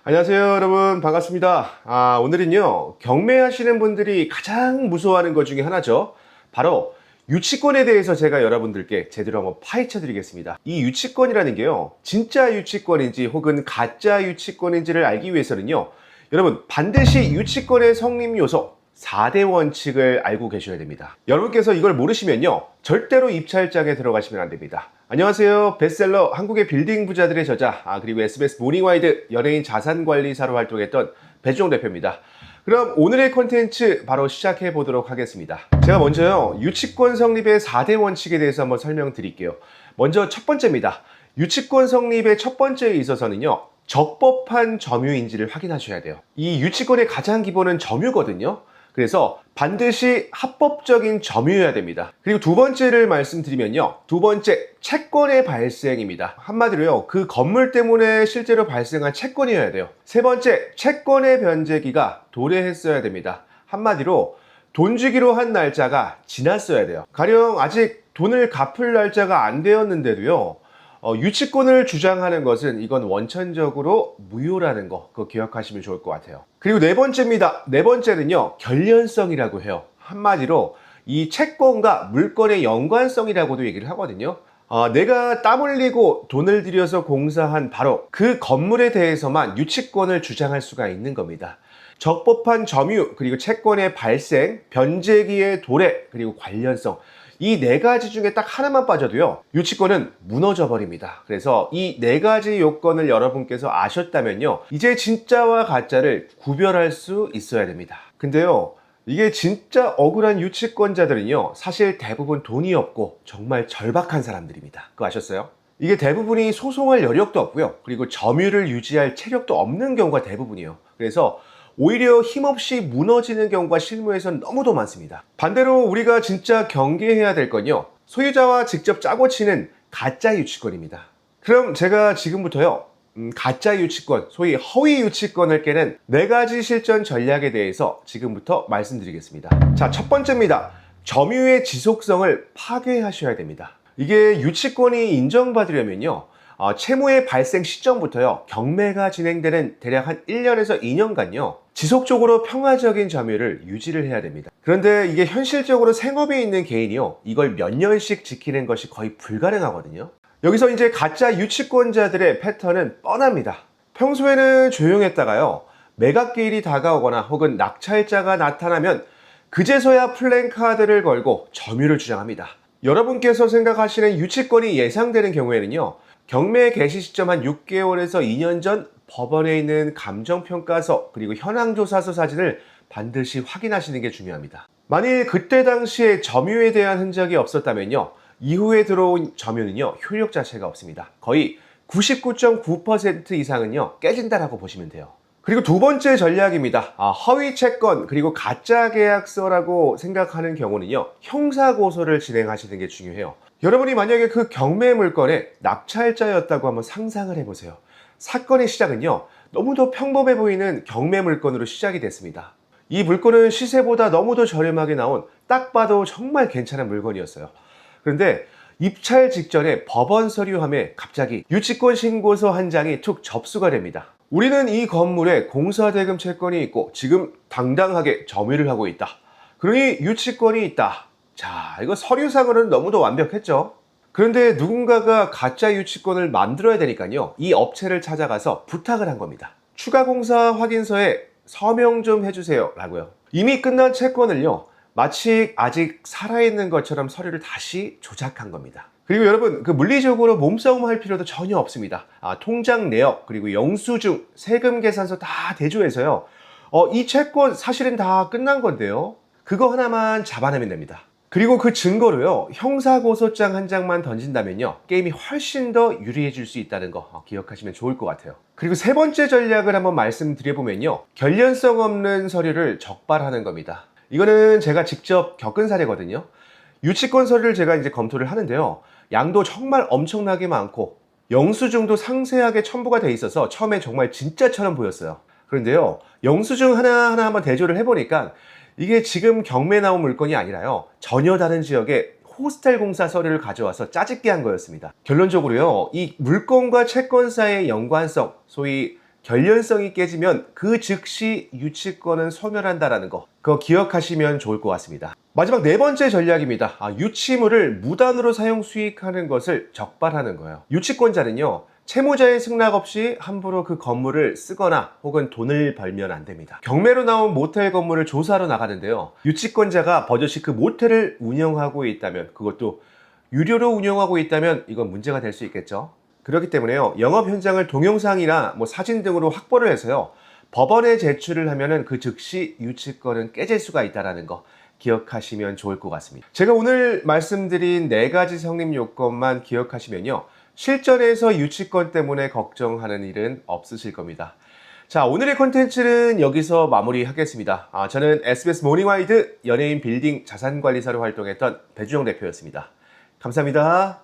안녕하세요 여러분, 반갑습니다. 오늘은요, 경매하시는 분들이 가장 무서워하는 것 중에 하나죠. 바로 유치권에 대해서 제가 여러분들께 제대로 한번 파헤쳐 드리겠습니다. 이 유치권이라는 게요, 진짜 유치권인지 혹은 가짜 유치권인지를 알기 위해서는요, 여러분 반드시 유치권의 성립 요소 4대 원칙을 알고 계셔야 됩니다. 여러분께서 이걸 모르시면요, 절대로 입찰장에 들어가시면 안 됩니다. 안녕하세요. 베스트셀러 한국의 빌딩 부자들의 저자, 그리고 SBS 모닝와이드 연예인 자산관리사로 활동했던 배주영 대표입니다. 그럼 오늘의 콘텐츠 바로 시작해 보도록 하겠습니다. 제가 먼저요, 유치권 성립의 4대 원칙에 대해서 한번 설명드릴게요. 먼저 첫 번째입니다. 유치권 성립의 첫 번째에 있어서는요, 적법한 점유인지를 확인하셔야 돼요. 이 유치권의 가장 기본은 점유거든요. 그래서 반드시 합법적인 점유여야 됩니다. 그리고 두 번째를 말씀드리면요, 두 번째, 채권의 발생입니다. 한마디로요, 그 건물 때문에 실제로 발생한 채권이어야 돼요. 세 번째, 채권의 변제기가 도래했어야 됩니다. 한마디로 돈 주기로 한 날짜가 지났어야 돼요. 가령 아직 돈을 갚을 날짜가 안 되었는데도요, 유치권을 주장하는 것은 이건 원천적으로 무효라는 거, 그거 기억하시면 좋을 것 같아요. 그리고 네 번째입니다. 네 번째는요, 결련성이라고 해요. 한마디로 이 채권과 물건의 연관성이라고도 얘기를 하거든요. 내가 땀 흘리고 돈을 들여서 공사한 바로 그 건물에 대해서만 유치권을 주장할 수가 있는 겁니다. 적법한 점유, 그리고 채권의 발생, 변제기의 도래, 그리고 관련성, 이 네 가지 중에 딱 하나만 빠져도요, 유치권은 무너져 버립니다. 그래서 이 네 가지 요건을 여러분께서 아셨다면요, 이제 진짜와 가짜를 구별할 수 있어야 됩니다. 근데요, 이게 진짜 억울한 유치권자들은요, 사실 대부분 돈이 없고 정말 절박한 사람들입니다. 그거 아셨어요? 이게 대부분이 소송할 여력도 없고요, 그리고 점유를 유지할 체력도 없는 경우가 대부분이에요. 그래서 오히려 힘없이 무너지는 경우가 실무에선 너무도 많습니다. 반대로 우리가 진짜 경계해야 될 건요, 소유자와 직접 짜고 치는 가짜 유치권입니다. 그럼 제가 지금부터요, 가짜 유치권, 소위 허위 유치권을 깨는 네 가지 실전 전략에 대해서 지금부터 말씀드리겠습니다. 자, 첫 번째입니다. 점유의 지속성을 파괴하셔야 됩니다. 이게 유치권이 인정받으려면요, 채무의 발생 시점부터요, 경매가 진행되는 대략 한 1년에서 2년간요, 지속적으로 평화적인 점유를 유지를 해야 됩니다. 그런데 이게 현실적으로 생업에 있는 개인이요, 이걸 몇 년씩 지키는 것이 거의 불가능하거든요. 여기서 이제 가짜 유치권자들의 패턴은 뻔합니다. 평소에는 조용했다가요, 매각기일이 다가오거나 혹은 낙찰자가 나타나면 그제서야 플랜카드를 걸고 점유를 주장합니다. 여러분께서 생각하시는 유치권이 예상되는 경우에는요, 경매 개시 시점 한 6개월에서 2년 전 법원에 있는 감정평가서 그리고 현황조사서 사진을 반드시 확인하시는 게 중요합니다. 만일 그때 당시에 점유에 대한 흔적이 없었다면요, 이후에 들어온 점유는요, 효력 자체가 없습니다. 거의 99.9% 이상은요, 깨진다라고 보시면 돼요. 그리고 두 번째 전략입니다. 허위 채권 그리고 가짜 계약서라고 생각하는 경우는요, 형사고소를 진행하시는 게 중요해요. 여러분이 만약에 그 경매 물건의 낙찰자였다고 한번 상상을 해보세요. 사건의 시작은요, 너무도 평범해 보이는 경매 물건으로 시작이 됐습니다. 이 물건은 시세보다 너무도 저렴하게 나온 딱 봐도 정말 괜찮은 물건이었어요. 그런데 입찰 직전에 법원 서류함에 갑자기 유치권 신고서 한 장이 툭 접수가 됩니다. 우리는 이 건물에 공사대금 채권이 있고 지금 당당하게 점유를 하고 있다. 그러니 유치권이 있다. 자, 이거 서류상으로는 너무도 완벽했죠. 그런데 누군가가 가짜 유치권을 만들어야 되니까요, 이 업체를 찾아가서 부탁을 한 겁니다. 추가 공사 확인서에 서명 좀 해주세요 라고요. 이미 끝난 채권을요, 마치 아직 살아있는 것처럼 서류를 다시 조작한 겁니다. 그리고 여러분, 그 물리적으로 몸싸움 할 필요도 전혀 없습니다. 통장 내역, 그리고 영수증, 세금 계산서 다 대조해서요, 이 채권 사실은 다 끝난 건데요, 그거 하나만 잡아내면 됩니다. 그리고 그 증거로요, 형사고소장 한 장만 던진다면요, 게임이 훨씬 더 유리해질 수 있다는 거 기억하시면 좋을 것 같아요. 그리고 세 번째 전략을 한번 말씀드려보면요, 결련성 없는 서류를 적발하는 겁니다. 이거는 제가 직접 겪은 사례거든요. 유치권 서류를 제가 이제 검토를 하는데요, 양도 정말 엄청나게 많고 영수증도 상세하게 첨부가 돼 있어서 처음에 정말 진짜처럼 보였어요. 그런데요, 영수증 하나하나 한번 대조를 해보니까 이게 지금 경매 나온 물건이 아니라요, 전혀 다른 지역에 호스텔 공사 서류를 가져와서 짜집게 한 거였습니다. 결론적으로요, 이 물건과 채권 사이의 연관성, 소위 결련성이 깨지면 그 즉시 유치권은 소멸한다라는 거, 그거 기억하시면 좋을 것 같습니다. 마지막 네 번째 전략입니다. 유치물을 무단으로 사용 수익하는 것을 적발하는 거예요. 유치권자는요, 채무자의 승낙 없이 함부로 그 건물을 쓰거나 혹은 돈을 벌면 안 됩니다. 경매로 나온 모텔 건물을 조사하러 나가는데요, 유치권자가 버젓이 그 모텔을 운영하고 있다면, 그것도 유료로 운영하고 있다면 이건 문제가 될 수 있겠죠. 그렇기 때문에요, 영업 현장을 동영상이나 사진 등으로 확보를 해서요, 법원에 제출을 하면은 그 즉시 유치권은 깨질 수가 있다는 거 기억하시면 좋을 것 같습니다. 제가 오늘 말씀드린 네 가지 성립 요건만 기억하시면요, 실전에서 유치권 때문에 걱정하는 일은 없으실 겁니다. 자, 오늘의 콘텐츠는 여기서 마무리하겠습니다. 저는 SBS 모닝와이드 연예인 빌딩 자산관리사로 활동했던 배주영 대표였습니다. 감사합니다.